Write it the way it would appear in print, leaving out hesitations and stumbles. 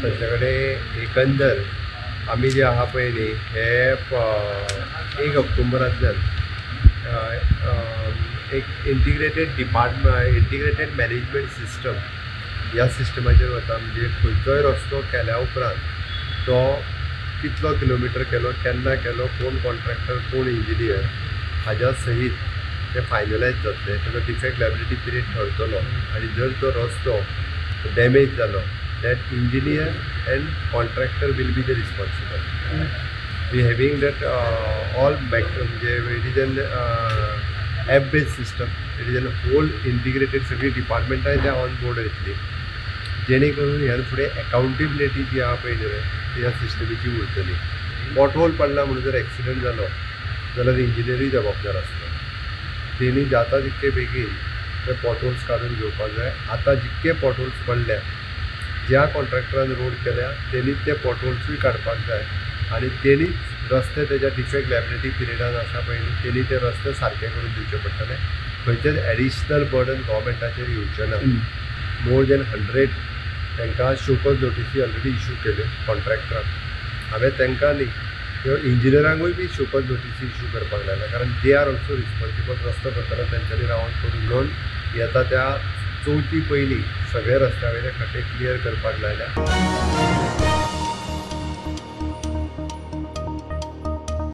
ताचे कडेन एकंदर आमी जे आहा पळय न्ही हे 1 ऑक्टोबरांतल्यान एक इंटिग्रेटेड मॅनेजमेंट सिस्टम ह्या सिस्टमाचेर वता. म्हणजे खंयचोय रस्तो केल्या उपरांत तो कितलो किलोमिटर केलो, केन्ना केलो, कोण कॉन्ट्रॅक्टर, कोण इंजिनियर हाज्या सहीत ते फायनलायज जातले. ताका डिफेक्ट लायबिलिटी पिरियड ठरतलो आनी जर तो रस्तो डॅमेज जालो that engineer and contractor will be the responsible. We having that all म्हणजे it is an app based system. It is an whole integrated सगळी डिपार्टमेंटाय त्या ऑन बोर्ड येतली जेणे करून ह्या फुडें अकावंटेबिलिटी जी आहा पळय न्हय ती ह्या सिस्टमीची उरतली. पॉटहोल पडला म्हणून जर एक्सिडंट जालो जाल्यार इंजिनियरूय जबाबदार आसता. तेणी जाता तितके बेगीन ते पॉटहोल्स काडून घेवपाक जाय. आतां जितके पॉटहोल्स पडल्या ज्या कॉन्ट्रॅक्टरान रोड केल्या तेणीच ते पॉटहोल्सूय काडपाक जाय आनी तेणीच रस्ते तेज्या डिफेक्ट लायबिलिटी पिरियडान आसा पळय न्ही तेणी ते रस्ते सारके करून दिवचे पडटले. खंयचेच एडिशनल बर्डन गव्हर्मेंटाचेर येवचें ना. मोर दॅन 100 तांकां शोकॉज नोटिसी ऑलरेडी इशू केल्यो कॉन्ट्रॅक्टराक. हांवें तांकां न्ही किंवा इंजिनियरांकूय बी शोकॉज नोटिसी इशू करपाक लायला कारण दे आर ऑल्सो रिस्पॉन्सिबल. रस्तो करतना तेंच्यांनी रावन करून म्हणून येता त्या 4थी पयलीं सगळे रस्त्या वयले खड्डे क्लियर करपाक लायल्या.